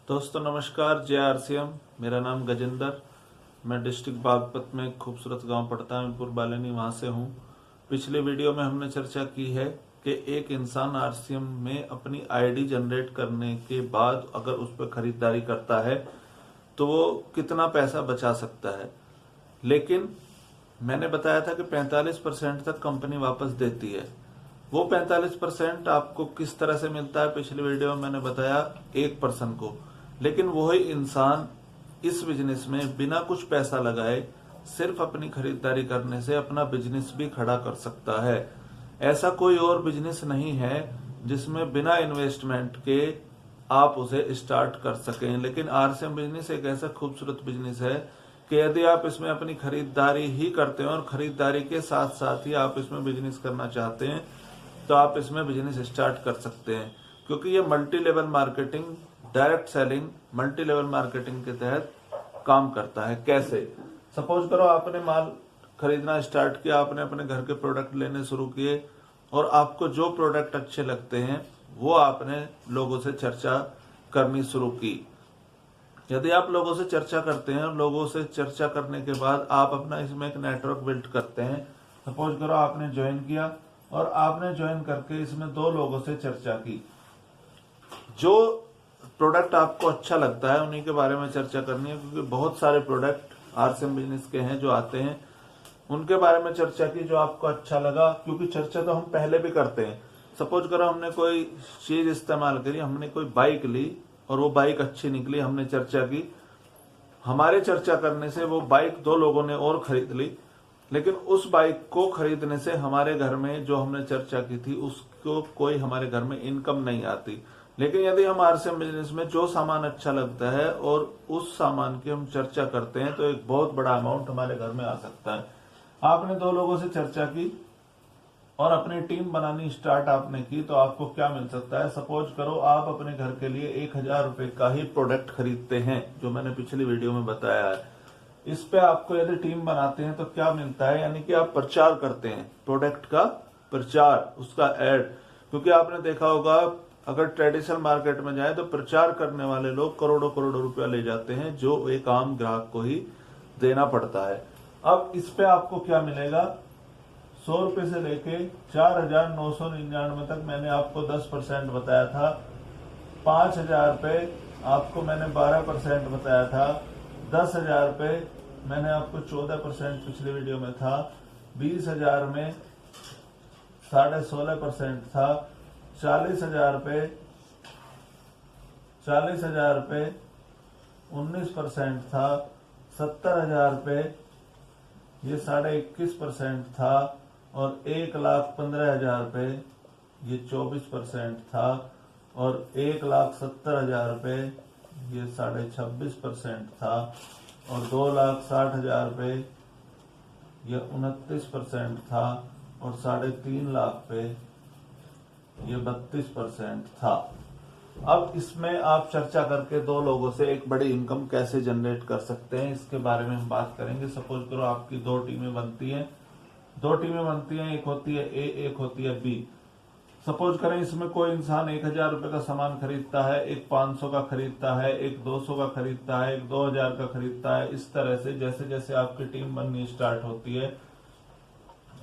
दोस्तों नमस्कार। JRCM, मेरा नाम गजेंद्र। मैं डिस्ट्रिक्ट बागपत में एक खूबसूरत गांव पड़ता है मीरपुर बालेनी, वहां से हूं। पिछले वीडियो में हमने चर्चा की है कि एक इंसान RCM में अपनी आईडी जनरेट करने के बाद अगर उस पर खरीदारी करता है तो वो कितना पैसा बचा सकता है। लेकिन मैंने बताया था कि 45% तक कंपनी वापस देती है। वो 45% आपको किस तरह से मिलता है, पिछले वीडियो में मैंने बताया 1% को। लेकिन वही इंसान इस बिजनेस में बिना कुछ पैसा लगाए सिर्फ अपनी खरीदारी करने से अपना बिजनेस भी खड़ा कर सकता है। ऐसा कोई और बिजनेस नहीं है जिसमें बिना इन्वेस्टमेंट के आप उसे स्टार्ट कर सकें। लेकिन RCM बिजनेस एक ऐसा खूबसूरत बिजनेस है कि यदि आप इसमें अपनी खरीदारी ही करते हैं और खरीदारी के साथ साथ ही आप इसमें बिजनेस करना चाहते हैं तो आप इसमें बिजनेस स्टार्ट कर सकते हैं, क्योंकि ये multi level marketing, direct selling, multi level marketing के तहत काम करता है। कैसे? सपोज करो आपने माल खरीदना स्टार्ट किया, आपने अपने घर के प्रोडक्ट लेने शुरू किए और आपको जो प्रोडक्ट अच्छे लगते हैं वो आपने लोगों से चर्चा करनी शुरू की। यदि आप लोगों से चर्चा करते हैं और लोगों से चर्चा करने के बाद आप अपना इसमें एक नेटवर्क बिल्ड करते हैं। सपोज करो आपने ज्वाइन किया और आपने ज्वाइन करके इसमें 2 लोगों से चर्चा की। जो प्रोडक्ट आपको अच्छा लगता है उन्हीं के बारे में चर्चा करनी है, क्योंकि बहुत सारे प्रोडक्ट RCM बिजनेस के हैं जो आते हैं, उनके बारे में चर्चा की जो आपको अच्छा लगा। क्योंकि चर्चा तो हम पहले भी करते हैं। सपोज करो हमने कोई चीज इस्तेमाल करी, हमने कोई बाइक ली और वो बाइक अच्छी निकली, हमने चर्चा की। हमारे चर्चा करने से वो बाइक 2 लोगों ने और खरीद ली, लेकिन उस बाइक को खरीदने से हमारे घर में जो हमने चर्चा की थी उसको कोई हमारे घर में इनकम नहीं आती। लेकिन यदि हम RCM बिजनेस में जो सामान अच्छा लगता है और उस सामान की हम चर्चा करते हैं तो एक बहुत बड़ा अमाउंट हमारे घर में आ सकता है। आपने 2 लोगों से चर्चा की और अपनी टीम बनानी स्टार्ट आपने की तो आपको क्या मिल सकता है। सपोज करो आप अपने घर के लिए 1000 रुपए का ही प्रोडक्ट खरीदते हैं, जो मैंने पिछली वीडियो में बताया है। इस पे आपको यदि टीम बनाते हैं तो क्या मिलता है, यानी कि आप प्रचार करते हैं, प्रोडक्ट का प्रचार, उसका एड। क्योंकि आपने देखा होगा अगर ट्रेडिशनल मार्केट में जाए तो प्रचार करने वाले लोग करोड़ों करोड़ों रुपया ले जाते हैं, जो एक आम ग्राहक को ही देना पड़ता है। अब इस पे आपको क्या मिलेगा, 100 रुपए से लेके 4999 तक मैंने आपको 10% बताया था। 5000 रुपए आपको मैंने 12% बताया था। 10,000 रुपए मैंने आपको 14% पिछले वीडियो में था। 20,000 में 16.5% था। 40,000 रुपए 19% था। 70,000 रुपए ये 21.5% था और 1,15,000 रुपए ये 24% था और 1,70,000 रुपए ये 26.5% था और 2,60,000 रुपए ये 29% था और 3.5 लाख पे ये 32% था। अब इसमें आप चर्चा करके 2 लोगों से एक बड़ी इनकम कैसे जनरेट कर सकते हैं, इसके बारे में हम बात करेंगे। सपोज करो आपकी 2 टीमें बनती हैं, एक होती है A, एक होती है B। सपोज करें इसमें कोई इंसान 1000 रुपए का सामान खरीदता है, एक 500 का खरीदता है, एक 200 का खरीदता है, एक 2000 का खरीदता है। इस तरह से जैसे जैसे आपकी टीम बननी स्टार्ट होती है,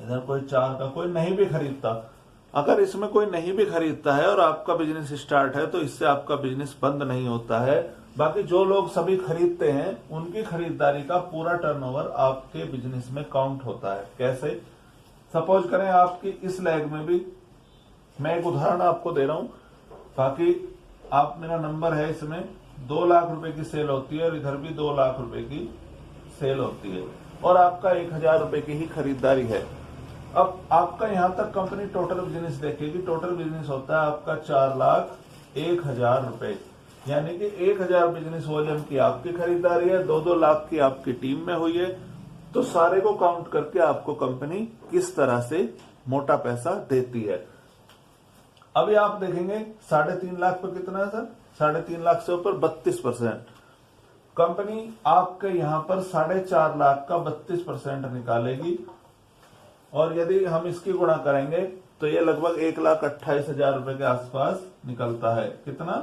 इधर कोई 4 का कोई नहीं भी खरीदता, अगर इसमें कोई नहीं भी खरीदता है और आपका बिजनेस स्टार्ट है तो इससे आपका बिजनेस बंद नहीं होता है। बाकी जो लोग सभी खरीदते हैं उनकी खरीदारी का पूरा टर्नओवर आपके बिजनेस में काउंट होता है। कैसे? सपोज करें आपकी इस लेग में भी, मैं एक उदाहरण आपको दे रहा हूं, बाकी आप मेरा नंबर है, इसमें 2 लाख रुपए की सेल होती है और इधर भी 2 लाख रुपए की सेल होती है और आपका 1000 रुपए की ही खरीदारी है। अब आपका यहां तक कंपनी टोटल बिजनेस देखेगी। टोटल बिजनेस होता है आपका 4,01,000 रुपए, यानी कि 1000 बिजनेस वॉल्यूम की आपकी खरीदारी है, 2-2 लाख की आपकी टीम में हुई है। तो सारे को काउंट करके आपको कंपनी किस तरह से मोटा पैसा देती है। अभी आप देखेंगे 3.5 लाख पर कितना है सर, 3.5 लाख से ऊपर 32%। कंपनी आपके यहां पर 4.5 लाख का 32% निकालेगी और यदि हम इसकी गुणा करेंगे तो ये लगभग 1,28,000 रुपए के आसपास निकलता है। कितना?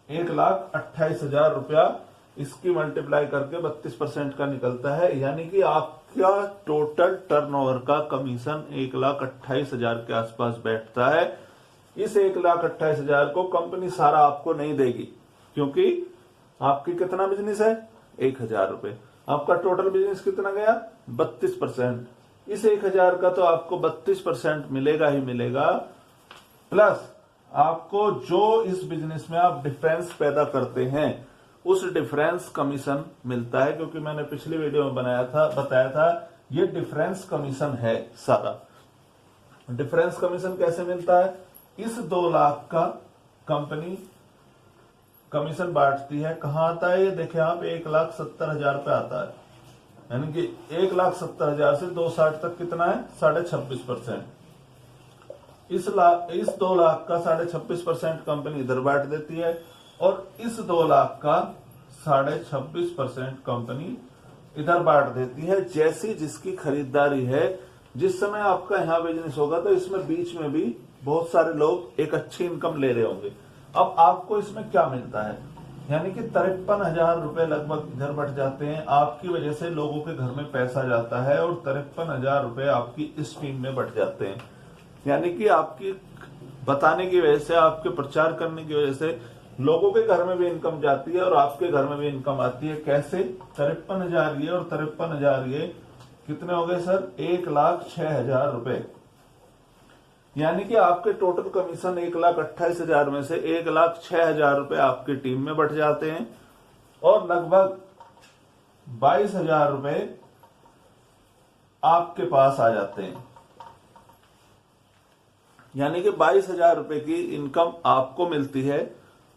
1,28,000 रुपया इसकी मल्टीप्लाई करके 32% का निकलता है। यानी कि आपका टोटल टर्नओवर का कमीशन 1,28,000 के आसपास बैठता है। इस 1,28,000 को कंपनी सारा आपको नहीं देगी, क्योंकि आपकी कितना बिजनेस है, 1,000 रुपए। आपका टोटल बिजनेस कितना गया, 32%। इस 1,000 का तो आपको 32% मिलेगा ही मिलेगा, प्लस आपको जो इस बिजनेस में आप डिफरेंस पैदा करते हैं उस डिफरेंस कमीशन मिलता है। क्योंकि मैंने पिछली वीडियो में बताया था ये डिफरेंस कमीशन है सारा। डिफरेंस कमीशन कैसे मिलता है, इस 2 लाख का कंपनी कमीशन बांटती है। कहां आता है ये देखिए आप, 1,70,000 पे आता है। यानी कि 1,70,000 से 2,60 तक कितना है, 26.5%। इस 2 लाख का 26.5% कंपनी इधर बांट देती है, और इस 2 लाख का 26.5% कंपनी इधर बांट देती है। जैसी जिसकी खरीदारी है, जिस समय आपका यहाँ बिजनेस होगा तो इसमें बीच में भी बहुत सारे लोग एक अच्छी इनकम ले रहे होंगे। अब आपको इसमें क्या मिलता है, यानी कि 53,000 रुपए लगभग इधर बढ़ जाते हैं। आपकी वजह से लोगों के घर में पैसा जाता है और 53,000 रुपए आपकी इस टीम में बढ़ जाते हैं। यानी कि आपकी बताने की वजह से, आपके प्रचार करने की वजह से लोगों के घर में भी इनकम जाती है और आपके घर में भी इनकम आती है। कैसे, 53,000 ये और 53,000 ये, कितने हो गए सर, 1,06,000 रुपए। यानी कि आपके टोटल कमीशन 1,28,000 में से 1,06,000 रुपए आपकी टीम में बढ़ जाते हैं, और लगभग 22,000 रुपए आपके पास आ जाते हैं। यानी कि 22,000 रुपए की इनकम आपको मिलती है,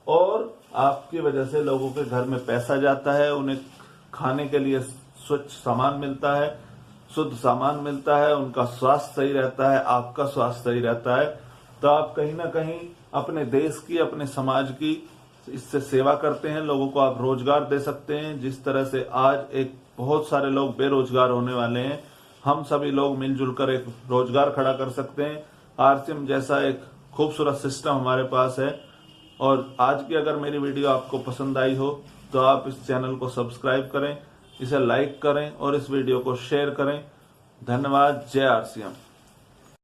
और आपकी वजह से लोगों के घर में पैसा जाता है, उन्हें खाने के लिए स्वच्छ सामान मिलता है, शुद्ध सामान मिलता है, उनका स्वास्थ्य सही रहता है, आपका स्वास्थ्य सही रहता है। तो आप कहीं ना कहीं अपने देश की, अपने समाज की इससे सेवा करते हैं, लोगों को आप रोजगार दे सकते हैं। जिस तरह से आज एक बहुत सारे लोग बेरोजगार होने वाले हैं, हम सभी लोग मिलजुल कर एक रोजगार खड़ा कर सकते हैं। आरसीएम जैसा एक खूबसूरत सिस्टम हमारे पास है। और आज की अगर मेरी वीडियो आपको पसंद आई हो तो आप इस चैनल को सब्सक्राइब करें, इसे लाइक करें और इस वीडियो को शेयर करें। धन्यवाद। जय आरसीएम।